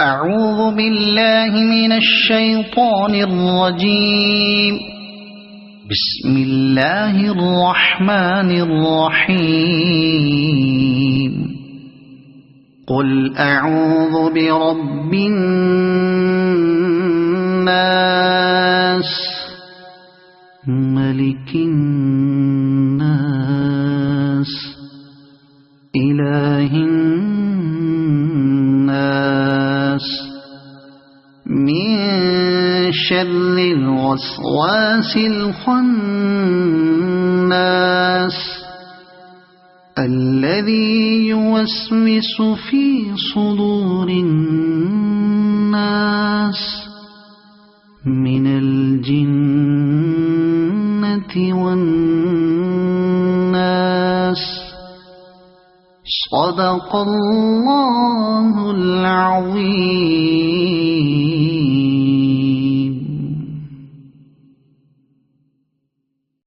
أعوذ بالله من الشيطان الرجيم. بسم الله الرحمن الرحيم. قل أعوذ برب الناس ملك الناس إله الناس من شر الوسواس الخناس الذي يوسوس في صدور الناس من الجنة والناس. صدق الله العظيم.